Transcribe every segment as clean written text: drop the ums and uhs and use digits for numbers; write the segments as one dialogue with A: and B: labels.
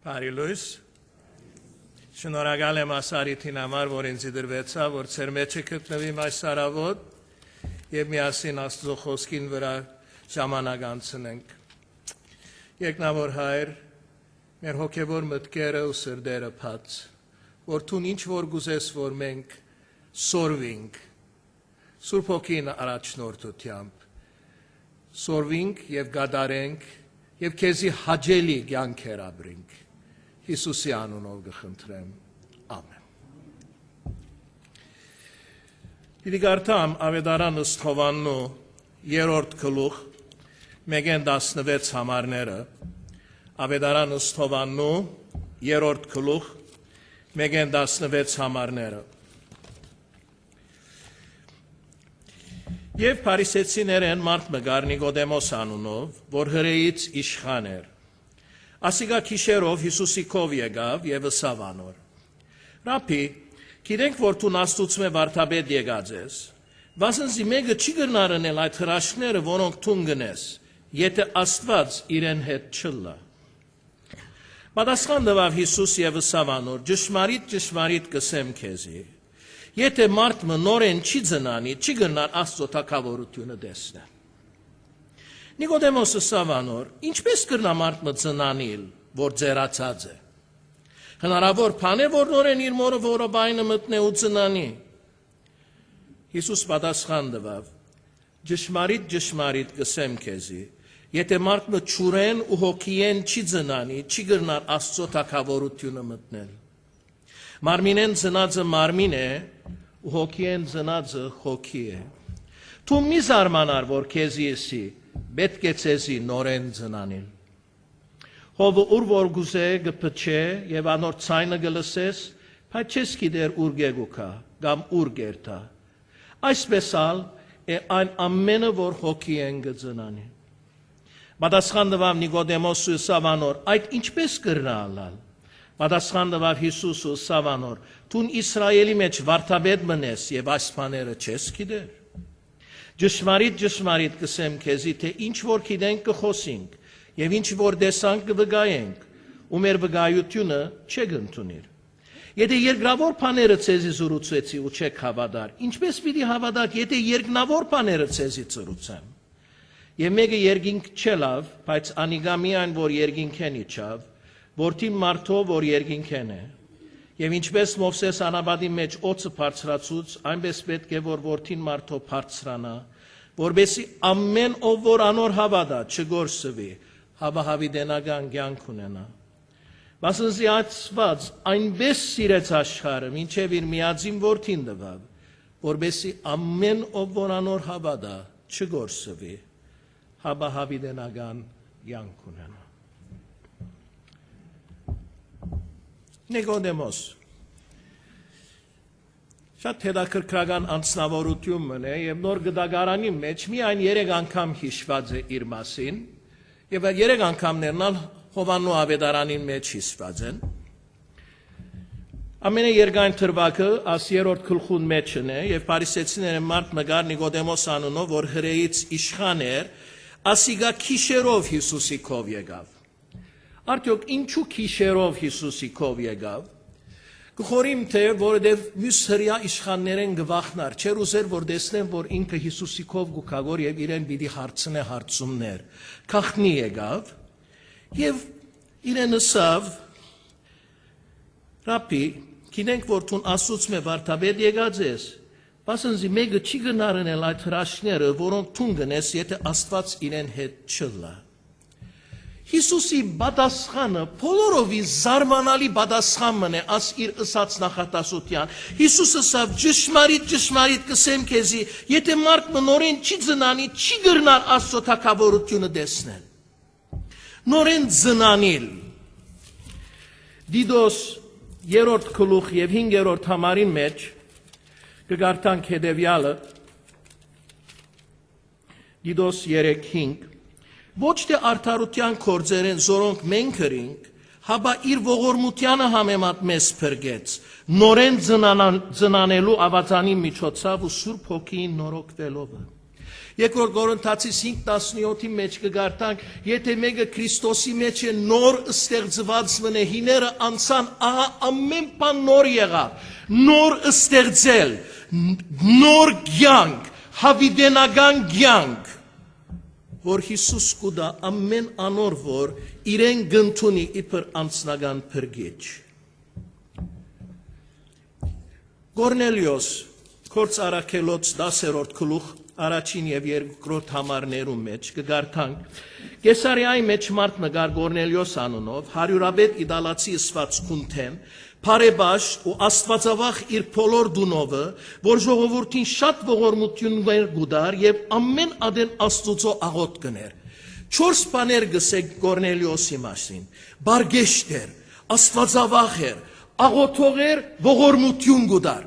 A: Բարի շնորհակալ եմ ասարիթին համար, որ ինձ դրվեցավ, որ ծեր մեջը գտնվի այս արավոտ եւ միասին Աստծո խոսքին վրա ժամանակ անցնենք։ Երկնավոր Հայր, մեր հոգեվոր մտքերը ու սրտերը բաց, որ Դու ինչ որ գուզես, որ մենք սորվենք, Սուրբ Հոգին առաջնորդությամբ, սորվենք եւ գադարենք եւ քեզի հաճելի կյանքեր ապրենք։ Հիսուսի անունով կխնդրեմ, ամեն։ Իդի գարտամ ավետարան ըստ Հովաննու 3-րդ գլուխ 1-16 համարները, ավետարան ըստ Հովաննու 3-րդ գլուխ 1-16 համարները։ Եվ փարիսեցիներեն մարդ մգար Նիկոդեմոս անունով, որ հրեից իշխան էր։ Ասիկա քիշերով Հիսուսի քով եկավ եւ ըսավ անոր. Ռաբբի, գիտենք, որ դու Աստծո վարդապետ եկած ես, վասնզի մեկը չի գնար անել այդ հրաշքները, որոնք դու գնես, եթե Աստված իրեն հետ չլա։ Պատասխան տվավ Հիսուս եւ ըսավ անոր. Ճշմարիտ կսեմ քեզի, եթե մարդը նորեն չի ծնանի, չի գնար Աստծո թագավորությունը տեսնել։ Նիկոդեմոսը ըսավ անոր. ինչպես կրնա մարդը ծնանիլ, որ ձերացած է։ Հնարավոր բան է, որ նորեն իր մորը որոբայինը մտնե ու ծնանի։ Հիսուս պատասխան տվավ. Ճշմարիտ կսեմ քեզի, եթե մարդը ճուրեն ու հոգիեն չի ծնանի, չի գնար Աստծո թագավորությունը մտնել։ Մարմինեն ծնածը մարմին է, ու հոգիեն ծնածը հոգի է։ Դու մի զարմանար, որ քեզի էսի, պետք է ցեզի նորեն ծնանիլ։ Հովը ուր որ գուզե գփչե եւ անոր ցայնը գլսես, բայց չես գիտեր ուր գեգուքա, կամ ուր գերտա։ Այսպես ալ է այն ամենը, որ հոգի են գծնանի։ Պատասխան տվավ Նիկոդեմոսը ըսավ անոր. այդ ինչպես կրնալալ։ Պատասխան տվավ Հիսուսը ըսավ անոր. դու Իսրայելի մեջ վարդապետ մնես եւ այս բաները չես գիտեր։ Ճշմարիտ կսեմ քեզի, թե ինչ որ գիտենք կխոսենք եւ ինչ որ տեսանք կվգայենք, ու մեր վգայությունը չեք ընդունիր։ Եթե երկրավոր բաները ցեզի զրուցեցի ու չեք հավատար, ինչպես պիտի հավատաք, եթե երկնավոր բաները ցեզի ծրուցեմ։ Եվ մեկը երկինք չելավ, բայց անիգա միայն որ երկինքեն իջավ, որդին մարդով որ երկինքեն է։ Եվ ինչպես Մովսես անապատի մեջ օծը բարձրացուց, այնպես պետք է որ որդին մարդով բարձրանա, որբեսի ամեն ով որ անոր հավատա չգործվի, հավահավիտենական կյանք ունենա։ Վասնզի Աստված այնպես սիրեց աշխարհը, մինչև իր միածին որդին տվավ, որբեսի ամեն ով որ անոր հավատա չգործվի, հավահավիտենական կյանք ունենա։ Նիկոդեմոս շատ հետաքրքրական անձնավորություն մնե եւ նոր գդագարանի մեջ միայն 3 անգամ հիշված է իր մասին եւ 3 անգամներն ալ Հովաննու ավետարանին մեջ հիշված են։ Ամենաերկային թրվակը 10-րդ գլխուն մեջն է եւ փարիսեցիները մարդ մգար Նիկոդեմոս անունով, որ հրեից իշխան էր, ասիկա քիշերով Հիսուսի քով եկավ։ Արդյոք ինչու քիշերով Հիսուսի քով եկավ։ Գխորիմ թե որովհետև մյուս հրեա իշխաններեն գվախնար, չեր ուզեր որ տեսնեն, որ ինքը Հիսուսի քով գուքագոր եւ իրեն պիտի հարցնե հարցումներ։ Քախնի եկավ եւ իրեն ըսավ. Ռաբբի, գիտենք որ դու Աստծո վարդապետ եկած ես, բասնզի մեկը չի գնարնել այդ հրաշքները, որոնք դու գնես, եթե Աստված իրեն հետ չլա։ Հիսուսի պատասխանը բոլորովի զարմանալի պատասխան մնե աս իր ըսած նախատասության։ Հիսուսը ասավ. ճշմարիտ կսեմ քեզի, եթե մարդը նորեն չի ծնանի, չի գրնար Աստծո թագավորությունը տեսնել։ Նորեն ծնանիլ։ Դիդոս 3-րդ գլուխ եւ 5-րդ համարին մեջ կգարտանք հետեւյալը։ Դիդոս 3:5 Ոչ թե արդարության գործերեն զորոնք մենք հրինք, հաբա իր ողորմությանը համեմատ մեզ փրկեց, նորեն ծնանելու ավազանի միջոցով ու Սուրբ Հոգին նորոգվելով։ Երկրորդ Կորինթացիս 5:17-ի մեջ կգարտանք, եթե մեկը Քրիստոսի մեջ է նոր ստեղծված մնե, հիները անցան, ահա ամեն բան նոր եղավ, նոր ստեղծել, նոր կյանք, հավիտենական կյանք, որ Հիսուս կուտա ամեն անոր, որ իրեն գնդունի իբր անձնական փրկիչ։ Կորնելիոս Գործ առաքելոց 10-րդ գլուխ առաջին եւ երկրորդ համարներում մեջ կգարտանք, Կեսարիայի մեջ մարդ նկար Կորնելիոս անունով, հարյուրաբեդ իդալացի ըսված քունթեն, բարեբաշտ ու աստվածավախ իր բոլոր դունովը, որ ժողովրդին շատ ողորմություններ գուդար եւ ամեն ադեն Աստուծո աղոտ կներ։ 4 բաներ գսեք Կորնելիոսի մասին. բարգեշտ էր, աստվածավախ էր, աղոթող էր, ողորմություն գուդար։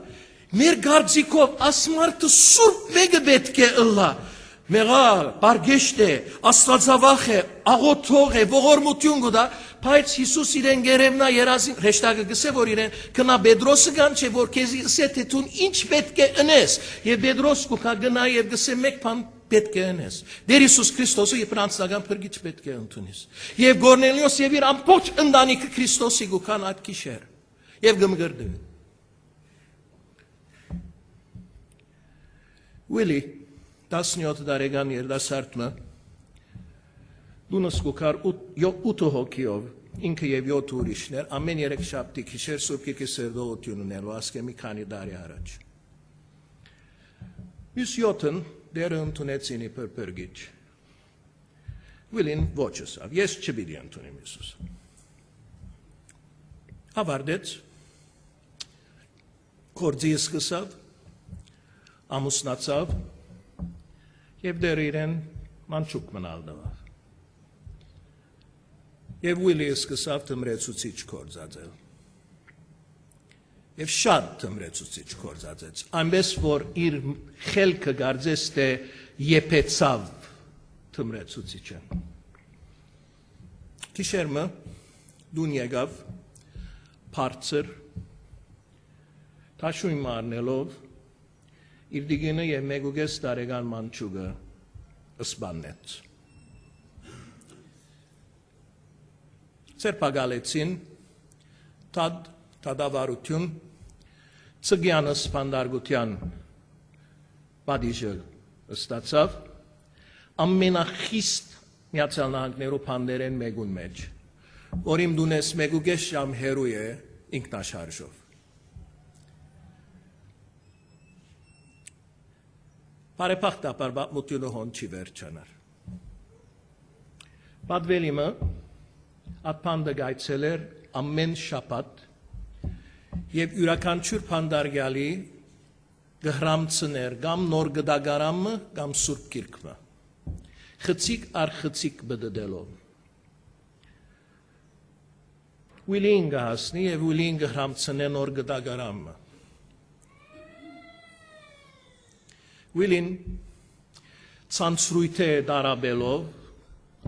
A: Մեր գարձիկով ասմարտը սուրբ մեկը պետք է ըլլա, մեղա, բարգեշտ է, աստվածավախ է, աղոթող է, ողորմություն գուտա, բայց Հիսուս իրեն գերեմնա երազին, հեշտակը գսե, որ իրեն կնա Պետրոսը գան չէ, որ քեզի ըսե թե տուն ինչ պետք է ընես, եւ Պետրոս կուքա գնա եւ գսե մեկ բան պետք է ընես։ Դեր Հիսուս Քրիստոսը իբր անձնական փրկիչ պետք է ընդունես։ Եվ Կորնելիոս եւ իր ամբողջ ընտանիքը Քրիստոսի գուքան այդ գիշեր եւ գմգրդեն։ Ուիլի 17 տարեկան երիտասարդը դունս կուքար 8 հոգիով ինքը եւ 7 ուրիշներ ամեն 3 շաբթի գիշեր Սուրբ Գիրքի սերտողություն ունելու ասկե մի քանի տարի առաջ։ Մյուս 7-ն դերը ընդունեցին իբր փրկիչ։ Ուիլին ոչ ասավ, ես չպիտի ընդունեմ Հիսուս։ Ավարտեց, գործի սկսավ, ամուսնացավ եւ դեր իրեն մանչուկ մնալ դավ։ Եվ Ուիլի սկսավ թմրեցուցիչ գործածել։ Եվ շատ թմրեցուցիչ գործածեց, այնպես որ իր խելքը գարձես թե եփեցավ թմրեցուցիչը։ Գիշերմը դուն եկավ բարձր թաշույն մարնելով իր դիգինը եւ 1.5 տարեկան մանչուկը սպանեց։ Սերպագալեցին տադավարություն ծգյանը սպանդարգության պատիժը ստացավ ամենախիստ Միացյալ Նահանգներու փանդերեն մեկուն մեջ, որ իմ դունես 1.5 ժամ հեռու է ինքնաշարժով։ Բարեփոխտաբար պատմությունը հոն չի վերջանար։ Պատվելիմը ատպանդը գայցել էր ամեն շաբաթ եւ յուրաքանչյուր փանդարգյալի գհրամցներ կամ նոր գդագարամը կամ Սուրբ Գիրքը խցիկ առ խցիկ բդդելով Ուիլին գահասնի եւ Ուիլին գհրամցնե նոր գդագարամը Ուիլին ցանցրույթ է դարաբելով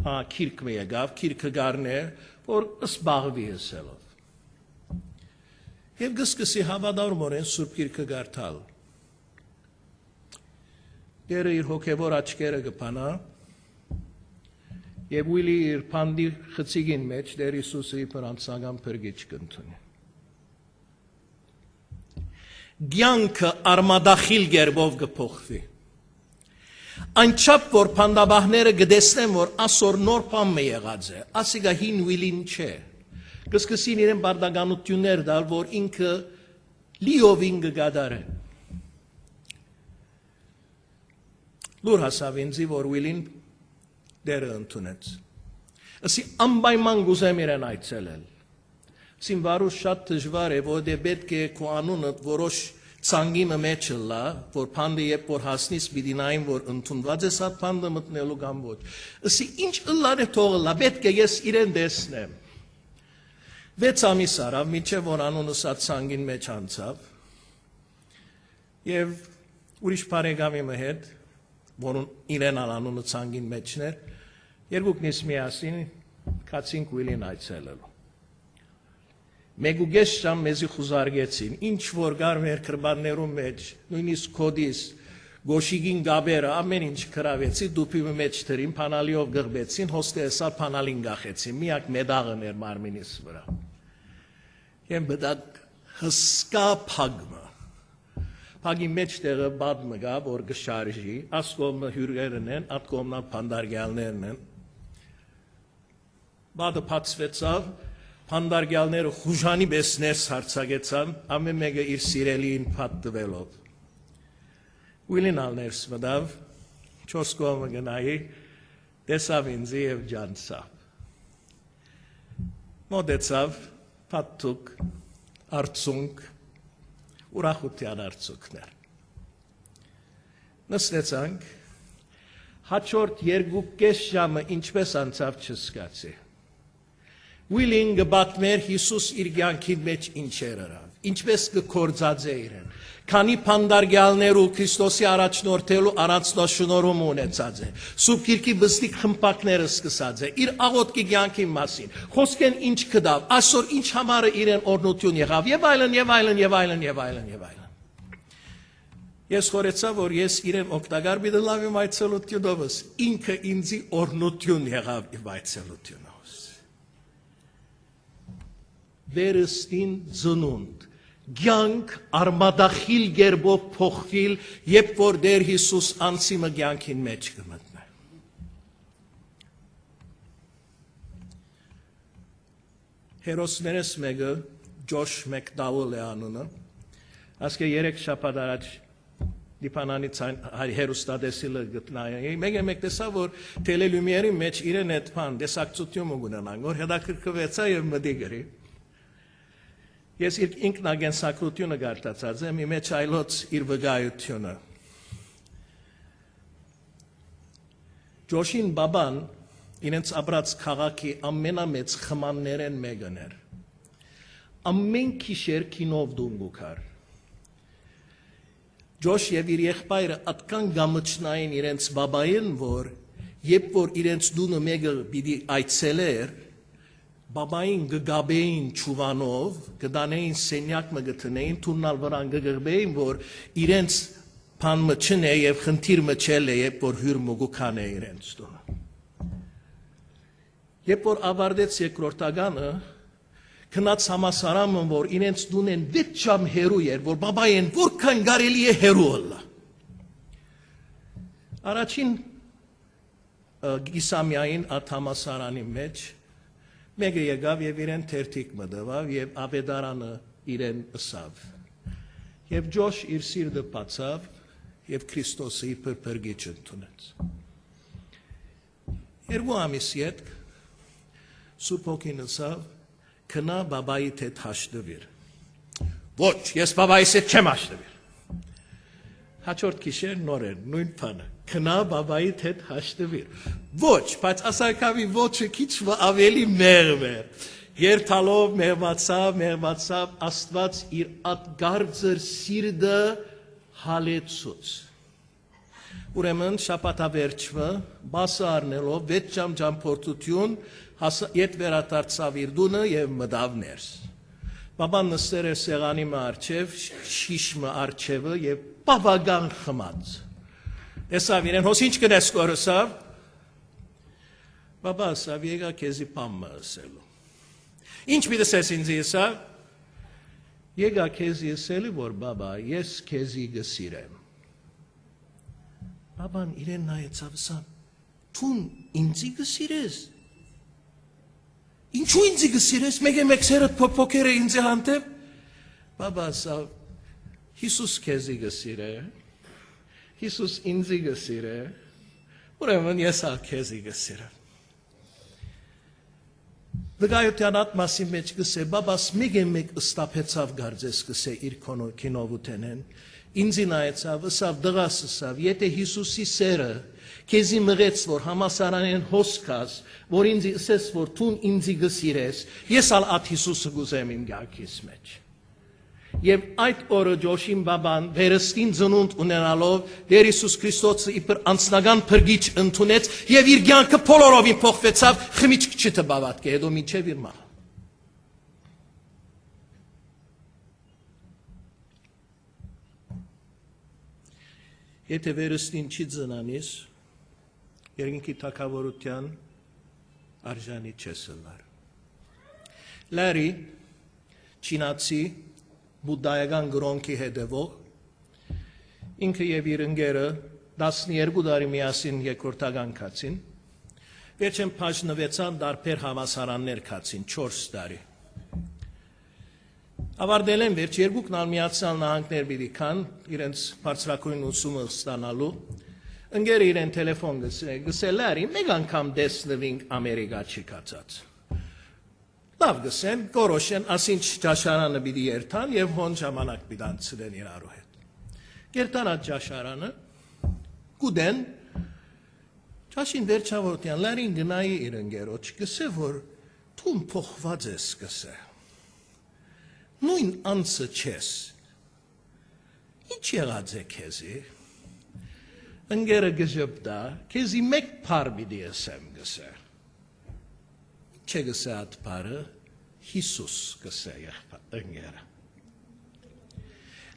A: քիրքը եկավ, քիրքը գարներ, որ սբաղվի հսելով։ Եվ գսկսի հավատալմորեն Սուրբ Գիրքը գարթալ։ Դերը իր հոգևոր աչքերը կփանա, եւ Ուիլի իր փանդի խցիկին մեջ Տեր Հիսուսը իբր անձնական փրկիչ կընդունի։ Գյանքը արմադախիլ գերբով կփոխվի։ Անչափ որ փանդաբահները գտեսնեն որ ասոր նոր բան է եղած է, ասիկա հին Ուիլին չէ։ Կսկսին իրեն բարդականություններ դալ, որ ինքը լիովին կգադարե։ Լուր հասավ ինձի, որ Ուիլին դերը ընդունեց։ Ասի անպայման գուզեմ իրեն այցելել։ Սին վարուս շատ դժվար է, որ դե պետք է քո անունդ որոշ ցանգիմը մեջ լա, որ փանդը երբ որ հասնիս պիտինային որ ընդունված է սա փանդը մտնելու կամ ոչ։ Ասի ինչ ըլլար է թողլա, պետք է ես իրեն տեսնեմ։ 6 ամիս արավ, մինչև որ անունը սա ցանգին մեջ անցավ։ Եվ ուրիշ բարեկամի հետ, որն իրեն անունը ցանգին մեջն էր, երկուքնից միասին կացինք Ուիլին այցելելու։ 1.5 ժամ մեզի խուզարգեցին, ինչ որ գար մեր կրբաններում մեջ, նույնիսկ կոդիս, Գոշիգին գաբերը ամեն ինչ կրավեցի, դուպի մեջ թրին, փանալիով գղբեցին, հոստեսա փանալին գախեցին, միակ մեդաղն էր մարմինիս վրա։ Եմ բդակ հսկա փագմը։ Փագի մեջ տեղը բադմը գա, որ գշարժի, ասկոմը հյուրերն են, ատկոմնա փանդարգյալներն են։ Բադը փացվեցավ, փանդարգյալները խուժանի պես ներս հարցակեցան, ամեն մեկը իր սիրելիին փաթվելով։ Ուիլին ալներս մդավ, չորս կողմը գնայի, տեսավ ինձի և ջանցավ։ Մոտեցավ, փաթթուկ, արցունք, ուրախության արցունքներ։ Նստեցանք, հաջորդ 2.5 ժամը ինչպես անցավ չզգացի։ Ուիլին գբատմեր Հիսուս իր կյանքի մեջ ինչեր արավ, ինչպես կգործած է իրեն, քանի փանդարգյալներ ու Քրիստոսի առաջնորդելու առանձնաշնորհում ունեցած է, Սուրբ Գիրքի բստիկ խմբակները սկսած է, իր աղոթքի կյանքի մասին, խոսքեն ինչ կդավ, այսօր ինչ համար իրեն օրհնություն եղավ, եւ այլն, եւ այլն, եւ այլն, եւ այլն, եւ այլն։ Ես խորեցա, որ ես իրեն օգտակար բիդլավ իմ այցելությունովս, ինքը ինձի օրհնություն եղավ իմ այցելությունովս։ Վերստին ծնունդ, կյանք արմադախիլ գերբով փոխվիլ, երբ որ Տեր Հիսուս անցիմը կյանքին մեջ կմտնե։ Հերոսներս մեկը Ջոշ Մեկդաուլ է անունը, ասկե 3 շաբաթ առաջ դիպանանից հերոստատեսիլը գտնայի, մեկ տեսա, որ տելելումիերի մեջ իրեն այդ բան դեսակցություն ունենան, որ հետաքրքրվեցա և մտի գրի։ Ես ինքնագենսակրությունը գարտացած եմ, իմ մեջ այլոց իր վկայությունը։ Ջոշին բաբան իրենց ապրած քաղաքի ամենամեծ խմաններեն մեկն էր։ Ամեն գիշեր կինով դունգուքար։ Ջոշ և իր եղբայրը atkan գամչնային իրենց բաբային, որ երբ որ իրենց դունը մեկը պիտի այցելեր, բաբային գգաբեին չուվանով, գդանեին սենյակ մը գտնեին, թուննալ վրան գգրբեին, որ իրենց փանմը չն է և խնդիրը չել է, երբ որ հյուր մուգուքան է իրենց դունը։ Երբ որ ավարտեց երկրորդականը, քնած համասարամը, որ իրենց դունեն 6 ժամ հերու էր, որ բաբային որքան կարելի է հերու ըլլա։ Առաջին գիսամյային at համասարանի մեջ մեկը եկավ և իրեն թերթիկ մտավ և ավետարանը իրեն ըսավ։ Եվ Ջոշ իր սիրտը բացավ և Քրիստոսը իր փրփրգիչ ընդունեց։ 2 ամիս ետք Սուրբ Հոգին ըսավ, քնա բաբայիդ հետ հաշտվիր։ Ոչ, ես բաբայիս հետ չեմ հաշտվիր։ Հաջորդ գիշեր նոր էր, նույն բանը, քնա բաբայիդ հետ հաշտվիր։ Ոչ, բայց ասարկավի ոչը քիչ ավելի մեղմ էր։ Երթալով մեղմացավ, Աստված իր ատգարձր սիրտը հալեցուց։ Ուրեմն շաբաթավերջը բասը առնելով 6 ժամ ճամփորդություն ետ վերադարձավ իր դունը և մտավ ներս։ Բաբան նստեր էր սեղանի առջև, շիշմը առջևը և բավական խմած։ Տեսավ իրեն, հոս ինչ կնես կորսավ։ Բաբա ասավ, եկա քեզի բամը ասելու։ Ինչ պիտի ասես ինձ ասավ։ Եկա քեզի ասելու, որ բաբա, ես քեզի գսիրեմ։ Բաբան իրեն նայեցավ, ասավ, թուն ինձի գսիրես։ Ինչու ինձի գսիրես, մեկ սերդ փոփոքեր է ինձի հանդեպ։ Բաբա ասավ, Հիսուս քեզի գսիրե, Հիսուս ինձի գսիրե, ուրեմն ես ալ քեզի գսիրեմ։ Վկայության ատմասի մեջ գսե, բաբաս մեկ ըստապեցավ գարձես գսե իր կինովութենեն, ինձի նայեցավ, ըսավ, դղաս ըսավ, եթե Հիսուսի սերը քեզի մղեց, որ համասարանեն հոսքաս, որ ինձի ըսես, որ թուն ինձի գսիրես, ես ալ ատ Հիսուսը գուզեմ իմ գակիս մեջ։ Եվ այդ օրը Ջոշին բաբան վերստին ծնունդ ունենալով Տեր Հիսուս Քրիստոսը իբր անձնական փրկիչ ընդունեց եւ իր կյանքը բոլորովին փոխվեցավ, խմիչք չտբավատկե, հետո մինչեւ իր մահը։ Եթե վերստին չի ծնանիս, երկինքի թագավորության արժանի չես ըլլար։ Լարի չինացի բուդդայական գրոնքի հետևող ինքը եւ իր ընկերը 12 տարի միասին երկրորդական կացին, վերջեն բաժնվեցան դարբեր համալսարաններ կացին 4 տարի։ Ավարտել են վերջ երկուքն ալ Միացյալ Նահանգներ պիտի կան իրենց բարձրակույն ուսումը ստանալու, ընկերը իրեն տելեֆոն գսել Լարի, մեկ անգամ տեսնվինք Ամերիկա չի կացած։ Լավ գսեն, գորոշեն, ասինչ ճաշարանը պիտի երթան եւ հոն ժամանակ պիտի անցնեն իրարու հետ։ Երթան այդ ճաշարանը, գուդեն, ճաշին վերջավորության Լարին գնայի իր ընկերոջ, գսե որ թուն փոխված ես գսե։ Նույն անցը չես, ինչ եղած է քեզի, ընկերը գժպտա, քեզի մեկ պար պիտի ասեմ գսե, չէ գսե այդ պարը, Հիսուս գսե ընկերը։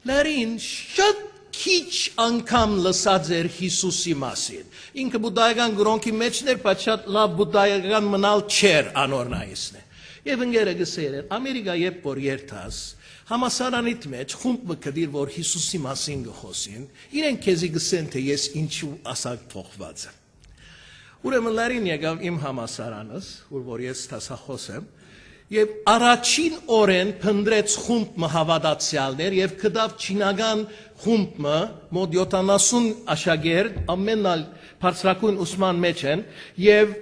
A: Լարին շատ քիչ անգամ լսած էր Հիսուսի մասին, ինքը բուդդայական գրոնքի մեջներ, բայց շատ լավ բուդդայական մնալ չեր անորնայիսն է։ Եվ ընկերը գսեր էր, Ամերիկա երբ որ երթաս, համասարանիտ մեջ խումբ մկդիր, որ Հիսուսի մասին գխոսին, իրեն քեզի գսեն, թե ես ինչու ասակ փոխված եմ։ Ուրեմն Լարին եկավ իմ համասարանս, որ ես տասախոս եմ, եւ առաջին օրեն փնդրեց խումբ մը հավատացյալներ եւ կդավ չինական խումբ մը մոտ 70 աշակերտ ամենալ բարձրակույն ուսման մեջ են եւ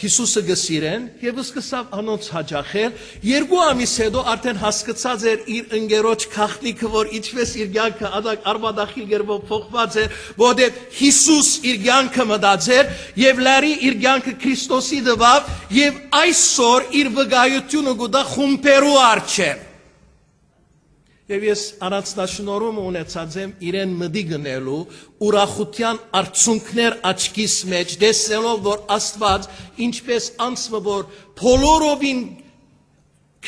A: Հիսուսը գսիրեն եւ սկսավ անոնց հաջախել 2 ամիս հետո արդեն հասկացած էր իր ընկերոջ քաղտնիքը որ ինչպես իր կյանքը ադակ արվադախիլ գերբով փոխված էր որովհետեւ Հիսուս իր կյանքը մտածեր եւ Լարի իր կյանքը Քրիստոսի դվավ եւ այսօր իր վկայությունը գուտա խումբերու արչեւ Եվ ես առանձնաշնորհում ունեցած եմ իրեն մդի գնելու ուրախության արդյունքներ աչքիս մեջ տեսնելով որ Աստված ինչպես անցը որ բոլորովին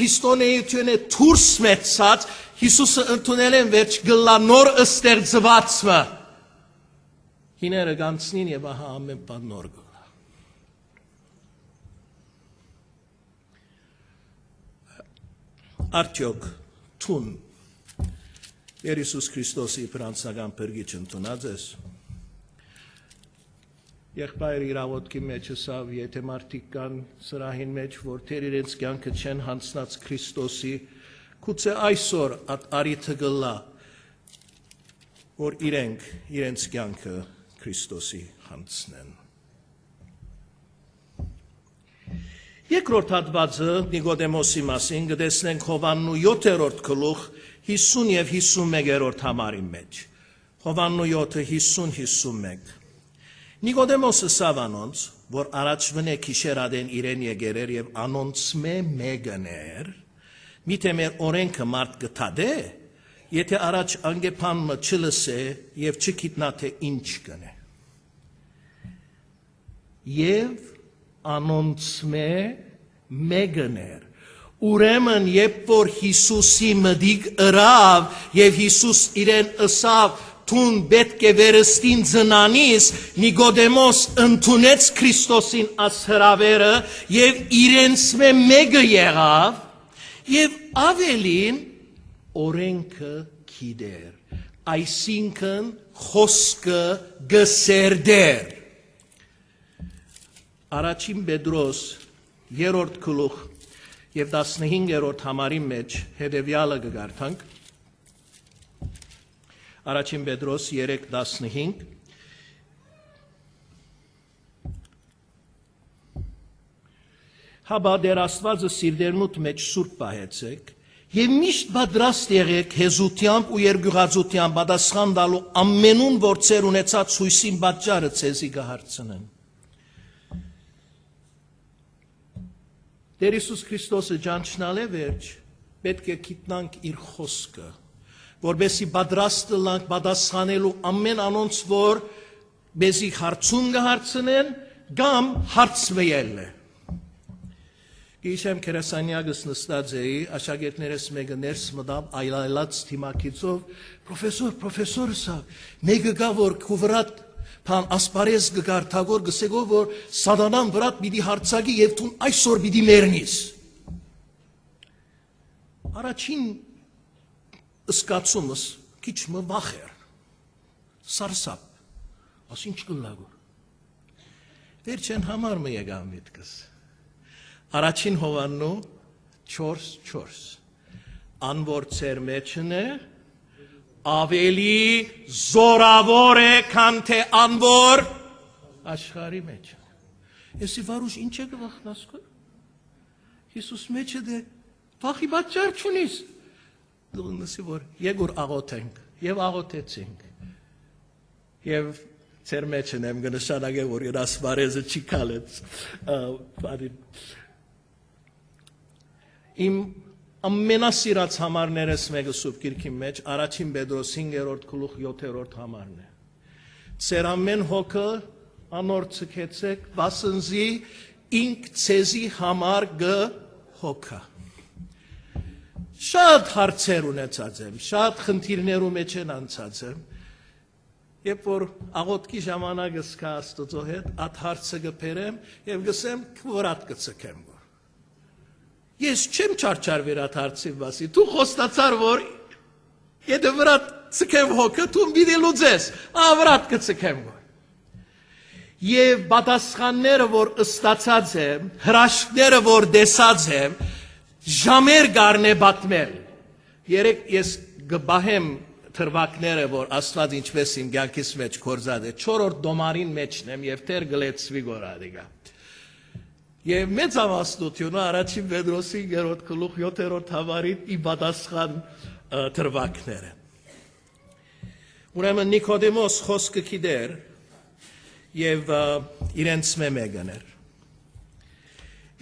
A: քրիստոնեությունը դուրս մեցած Հիսուսը ընդունել են վերջ գլանոր ստեղծվածը հիները գանցնին եւ ահա ամեն բան նոր գլա Արդյոք թուն Երիսուս Քրիստոսի պրանցական պրգիչ ընդունած ես։ Եղբայր իրավոտքի մեջ ասավ, եթե մարդիկ կան սրահին մեջ, որ թեր իրենց կյանքը չեն հանցնած Քրիստոսի, գուցե այսօր արիթը գլա, որ իրենց կյանքը Քրիստոսի հանցնեն։ Երկրորդ հատվածը Նիկոդեմոսի մասին գտեսնենք Հովաննու 7-րդ գլուխ 50 եւ 51-րդ համարի մեջ։ Հովաննու 7:50-51։ Նիկոդեմոսը սավանոնց, որ առաջվնե քիշերադեն իրեն եկերեր եւ անոնցմե մեգներ, միթե մեր օրենքը մարդ գտադե, եթե առաջ անգեփանը չլսե եւ չգիտնա թե ինչ կնե։ Եվ անոնցմե մեգներ Ուրեմն երբ որ Հիսուսի մդիկ ըրավ եւ Հիսուս իրեն ըսավ թուն պետք է վերստին ծնանիս Նիկոդեմոս ընդունեց Քրիստոսին աս հրավերը եւ իրենց մեկը եղավ եւ ավելին օրենքը գիտեր այսինքն խոսքը գսերդեր Առաջին Պետրոս 3-րդ գլուխ Եվ 15-րդ համարի մեջ հետևյալը կգարթանք, Առաջին Պետրոս 3:15 Հաբա դեր Աստվածը սիրտերնուտ մեջ սուրբ պահեցեք եւ միշտ պատրաստ եղեք հեզությամբ ու երկյուղածությամբ պատասխան տալու ամենուն որ ծեր ունեցած հույսին պատճառը ցեզի կհարցնեն Դեր Հիսուս Քրիստոսը ճանչնալ է վերջ, պետք է գիտնանք իր խոսքը, որբեսի պատրաստ լանք պատասխանելու ամեն անոնց, որ բեզի հարցում կհարցնեն, կամ հարցվելն է։ Իշեմ քերասանյակս նստած էի, աշակերտներս մեկը ներս մտավ այլայլած թիմակիցով, պրոֆեսոր սա, մեկը գա որ քուվրատ փան ասպարեզ գար թագոր գսեգով որ սատանան վրատ պիտի հարցակի եւ դու այսօր պիտի մեռնիս։ Առաջին սկացումս քիչ մը վախ էր, սարսափ, ասինչ կլագոր։ Վերջեն համար մը եկավ միտքս։ Առաջին Հովաննու 4:4 անոր ծեր մեջն է ավելի զորավոր է քան թե անոր աշխարհի մեջ։ Եսի վարուշ ինչ է գվախնաս կոր։ Հիսուս մեջը դե վախի պատճառ չունիս։ Դու որ եկուր աղոթենք եւ աղոթեցինք։ Եվ ծեր մեջն եմ գնշանագե որ իր ասպարեզը չի կալեց։ Իմ ամենասիրած համարներս մեկը Սուրբ Գիրքի մեջ առաջին Պետրոս 5-րդ գլուխ 7-րդ համարն է։ Ձեր ամեն հոգը անոր ցկեցեք, վասնզի ինք ցեզի համար գհոգա։ Շատ հարցեր ունեցած եմ, շատ խնդիրներու մեջ են անցած եմ։ Երբ որ աղոթքի ժամանակը սկա Աստծո հետ, այդ հարցը գբերեմ եւ գսեմ քվորատ կցկեմ։ Ես չեմ չարչարվիր այդ հարցի վասի, դու խոստացար որ եթե վրատ ցկեմ հոգը, դու պիտի լուծես, վրատ կցկեմ որ։ Եվ պատասխանները որ ստացած եմ, հրաշքները որ տեսած եմ, ժամեր գարնե պատմել։ Երեք ես գբահեմ թրվակները որ Աստված ինչպես իմ կյանքիս մեջ կորզած է, 4-րդ դոմարին մեջն եմ եւ թեր գլեցվի գորադիգա։ Եվ մեծ ավաստությունը առաջին Պետրոս 5-րդ գլուխ 7-րդ համարին ի պատասխան թրվակները։ Ուրեմն Նիկոդեմոս խոսքը գիտեր եւ իրենց մեկն էր։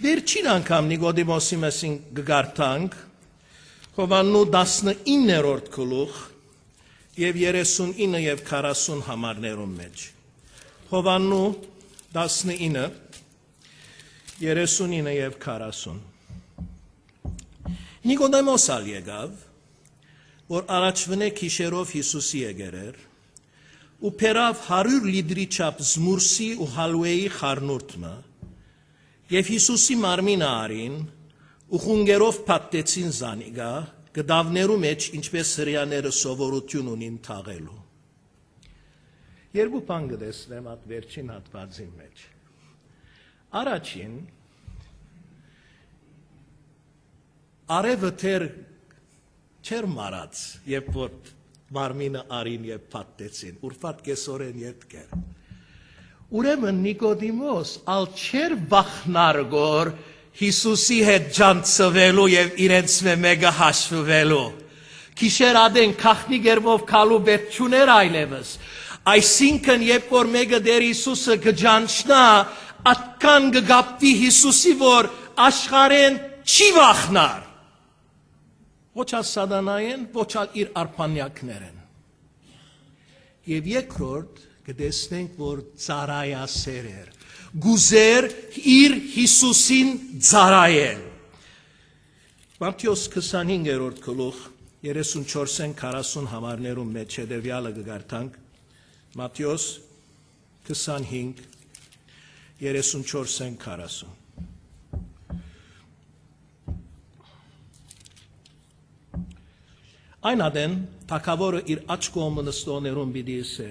A: Վերջին անգամ Նիկոդեմոսի մասին գգարտանք Հովաննու 19-րդ գլուխ եւ 39 եւ 40 համարներում մեջ։ Հովաննու 19 39 եւ 40 Նիկոդեմոս ալ եկավ, որ առաջվնե քիշերով Հիսուսի եկեր, ու փերավ 100 լիտրի չափ զմուրսի ու հալուեի խառնուրդը, եւ Հիսուսի մարմինը արին, ու խունգերով փաթեցին զանիգա, գդավներու մեջ ինչպես հրեաները սովորություն ունին թաղելու։ Երկու բան կտեսնեմ այդ վերջին հատվածի մեջ։ Առաջին արևը թեր չեր մարած, երբ որ մարմինը արին եւ փաթեցին, ուրբաթ կեսօրեն ետքեր։ Ուրեմն Նիկոդիմոս ալ չեր վախնար գոր Հիսուսի հետ ջանցվելու եւ իրենց մեկը հաշվվելու։ Քիշեր ադեն քախնի գերվով քալու պետք չուներ այլևս։ Այսինքն երբ որ մեկը դեր Հիսուսը կջանչնա, atkan gapti Hisusi vor աշխարեն չի վախնար։ Ոչ al սատանային, ոչ al իր արփանյակներն։ Եվ երկրորդ կտեսնենք, որ ծառայասեր էր, գուզեր իր Հիսուսին ծառայել։ Մատթեոս 25-րդ գլուխ 34-40 համարներում մեջ հետևյալը կգարտանք։ Մատթեոս 25 34-40 Այն ադեն թագավորը իր աջ կողմը նստողներուն պիտի ասե.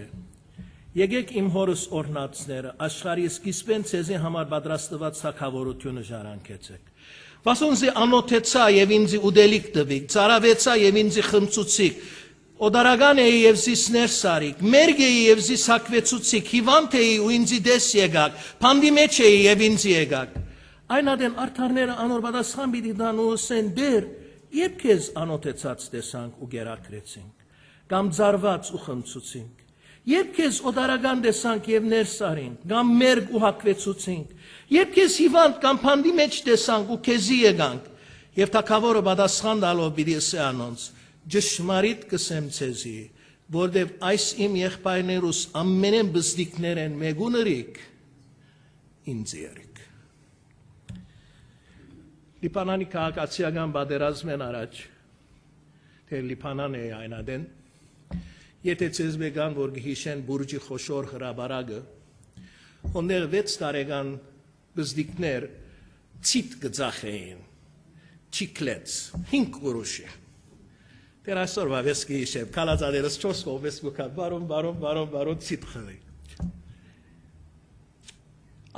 A: Եկեք իմ հորս օրհնածները, աշխարհի սկիզբեն ցեզի համար պատրաստված թագավորությունը ժառանգեցեք։ Վասոնզի անոթեցա եւ ինձի ուդելիք տվիք, ծարավեցա եւ ինձի խմծուցիք, օդարական էի եւ զիս ներսարիք, մերգ էի եւ զիս հակվեցուցիք, հիվանդ էի ու ինձի դես եկաք, փանդի մեջ էի եւ ինձի եկաք։ Այն ադեն արդարները անոր պատասխան պիտի տան ու ասեն դեր, երբ քեզ անոթեցած տեսանք ու գերակրեցինք, կամ ծարված ու խմծուցինք, երբ քեզ օդարական տեսանք եւ ներսարինք, կամ մերգ ու հակվեցուցինք, երբ քեզ հիվանդ կամ փանդի մեջ տեսանք ու քեզի եկանք, եւ թագավորը պատասխան տալով պիտի ասե անոնց. Ճշմարիտ կսեմ ցեզի, որտեւ այս իմ եղբայրներուս ամենեն բզդիկներեն մեկուներիք ինձ երիկ։ Լիբանանի քաղաքացիական պատերազմեն առաջ թե Լիբանան է այնադեն եթե ցեզ մեկան որ գհիշեն բուրջի խոշոր հրաբարակը օներ 6 տարեկան բզդիկներ ցիտ գծախեին չիկլեց 5 կուրուշի դեր այսօր վավեսկի իշև կալածադերս 4 կովես գուկա բարոն ցիտ խլի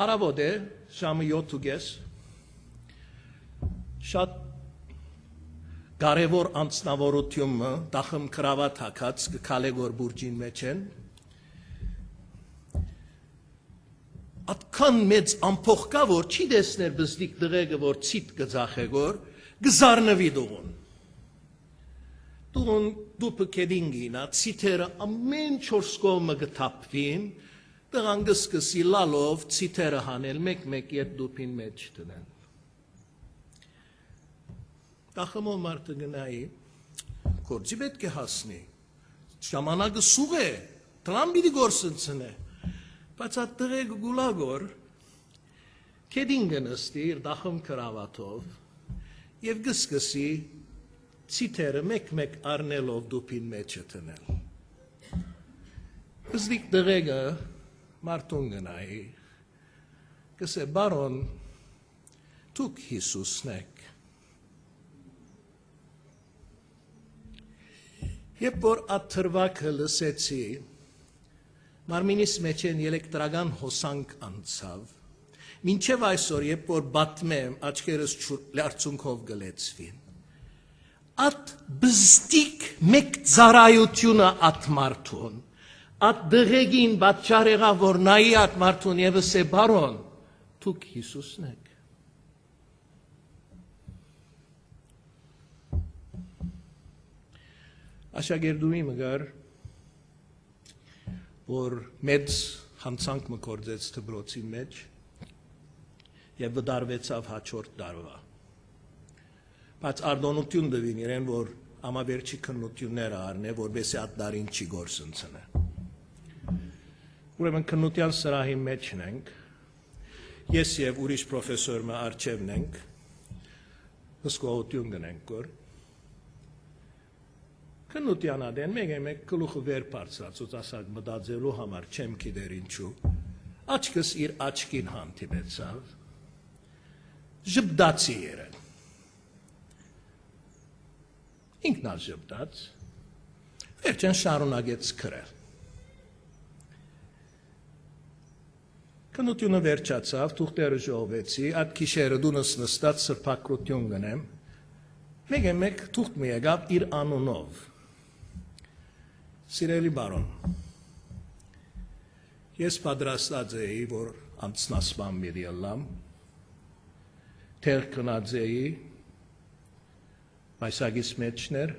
A: Արավոտ է ժամը 7:30 շատ կարևոր անձնավորությունը դախմ կրավատ հակած կքալեգոր բուրջին մեջ են Ատքան մեծ ամփոխկա որ չի դեսներ բզդիկ դղեգը որ ցիտ գծախեգոր գզարնվի դուղուն դուպը կեդինգինա ցիթերը ամեն 4 կողմը գտապվին դղան գսկսի լալով ցիթերը հանել մեկ ետ դուպին մեջ տնեն Տախմով մարդը գնայի, կործի պետք է հասնի, ժամանակը սուղ է, տրամ բիդի գործընցն է, բայց այդ տղեկ գուլագոր, կեդին գնստի իր դախմ կրավատով և գսկսի ցիթերը մեկ արնելով դուպին մեջը տնել։ Բզդիկ տղեգը մարդուն գնայի, գսե բարոն, դուք Հիսուսն եք, Երբ որ աթրվակը լսեցի, մարմինիս մեջ են էլեկտրական հոսանք անցավ, մինչև այսօր, երբ որ բատմեմ, աչքերս լարցունքով գլեցվին, at բզդիկ մեկ ծարայությունը at մարդուն, at դղեգին բատճարեղա, որ նայի at մարդուն եվս է բարոն, դուք Հիսուսն եք։ Աշագերդուի մգար, որ մեծ հանցանք մը կործեց թբրոցի մեջ և վդարվեցավ հաչորդ դարվա։ Բայց արդոնություն դվին իրեն, որ ամավերջի քննությունները արն է, որբեսի at դարին չի գործընցն է։ Ուրեմն քննության սրահի մեջն ենք, ես և ուրիշ պրոֆեսոր մը արջևն ենք, հսկողություն գնենք կոր, Քննության ադեն մեկ գլուխը վեր բարձրացուց ասակ մտածելու համար չեմ գիտեր ինչու աչքս իր աչքին հանդիպեցավ ժպտացի երեն ինքնալ ժպտաց վերջեն շարունակեց քրել Քննությունը վերջացավ թուղթերը ժողովեցի այդ քիշերը դունս նստած սրբակրություն գնեմ մեկ թուղթ մի եկավ իր անունով Սիրելի բարոն, ես պատրաստած էի, որ անցնասման մի դիալամ, թեղ կնած էի, բայսագիս մեջներ,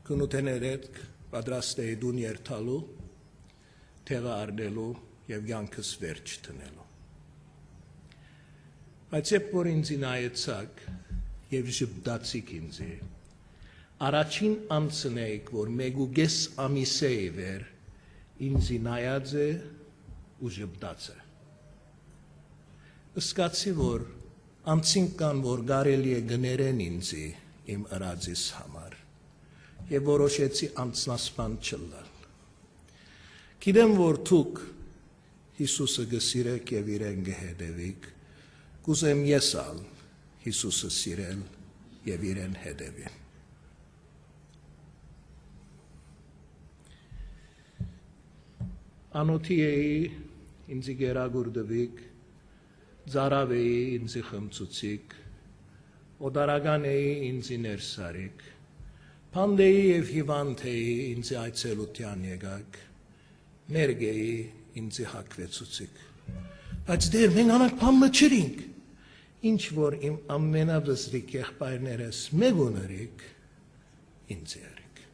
A: կնութեներ էտ պատրաստ էի դուն երթալու, թեղը արնելու և յանքս վերջ տնելու։ Բայց եբ որ ինձի նայեցակ և ժպտացիք ինձի, Առաջին անցն էիք, որ մեգուգես ամիս է վեր, ինձի նայած է ու ժպտաց է։ Սկացի, որ անցին կան, որ գարելի է գներեն ինձի իմ ըրածիս համար, և որոշեցի անցնասման չլալ։ Գիտեմ, որ թուք Հիսուսը գսիրեք և իրեն գհետևիք, կուզեմ ես ալ Հիսուսը սիրել և իրեն հետևին։ Անոթի էի ինձի գերագուրդվիք, ձարավ էի ինձի խմծուցիք, օդարական էի ինձի ներսարիք, պանդ էի և հիվանդ էի ինձի այցելության եկակ, մերգ էի ինձի հակվեցուցիք, բայց դեր մենք անակ պանմը չրինք, ինչ որ իմ ամենավզրիկ եղբայրներս մեկ ուներիք, ինձի երիք։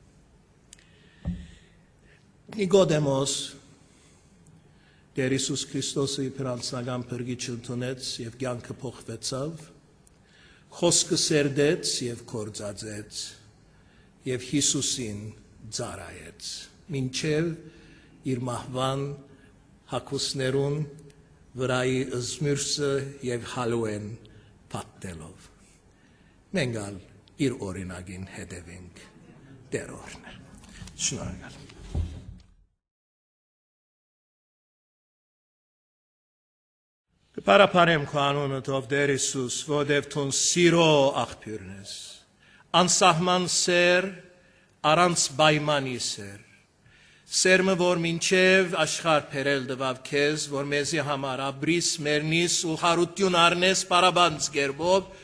A: Նիկոդեմոս Տեր Հիսուս Քրիստոսը իբր անձնական փրկիչ ընդունեց և կյանքը փոխվեցավ, խոսքը սերդեց և կործածեց և Հիսուսին ծարայեց, մինչև իր մահվան հագուստներուն վրայի զմյուրսը և հալուեն պատնելով։ մենք ալ իր օրինակին հետևենք Տեր օրհնե։ Շնորհակալ։ Կպարապարեմ քո անունդ ով Տեր Հիսուս, որովհետև դու սիրո աղբյուրն ես, անսահման սեր, առանց պայմանի սեր, սերմը որ մինչև աշխարհ բերել տվավ քեզ, որ մեզի համար ապրիս, մեռնիս ու հարություն առնես պարաբանց գերբով,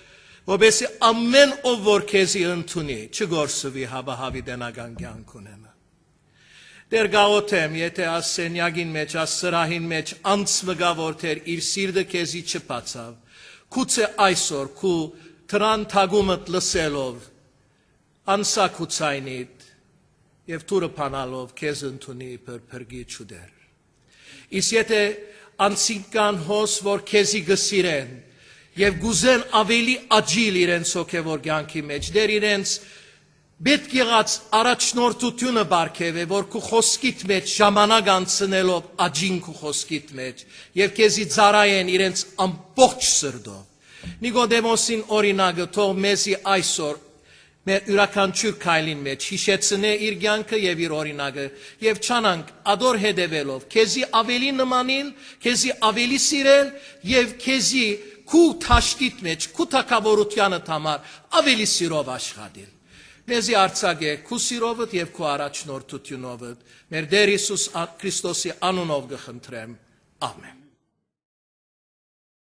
A: որպեսզի ամեն ով որ քեզի ընդունի, չգործվի հավահավի դենական կյանք ունենա։ Դեր գաղութեմ, եթե ասենյակին մեջ, ասրահին մեջ անցվգա որ թեր իր սիրտը քեզի չբացավ, գուցե այսօր քու թրան թագումդ լսելով, անսա քու ցայնիդ եւ թուրը փանալով քեզ ընդունի փրփրգի չուդեր։ Իսկ եթե անցիկան հոս որ քեզի գսիրեն եւ գուզեն ավելի աջիլ իրենց հոգեվոր կյանքի մեջ, դեր իրենց պետք եղած առաջնորդությունը բարգեւե, որ քու խոսքիդ մեջ ժամանակ անցնելով աջին քու խոսքիդ մեջ եւ քեզի ծարայեն իրենց ամբողջ սրտով։ Նիկոդեմոսին օրինակը թող մեզի այսօր մեր յուրաքանչյուր քայլին մեջ հիշեցնե իր կյանքը եւ իր օրինակը եւ չանանք ադոր հետևելով քեզի ավելի նմանիլ, քեզի ավելի սիրել եւ քեզի քու թաշկիտ մեջ քու թակավորությանդ համար ավելի սիրով աշխատել։ Մեզի արձակե քու սիրովդ եւ քու առաջնորդությունովդ մեր Տեր Հիսուս Քրիստոսի անունով գխնդրեմ։ Ամեն։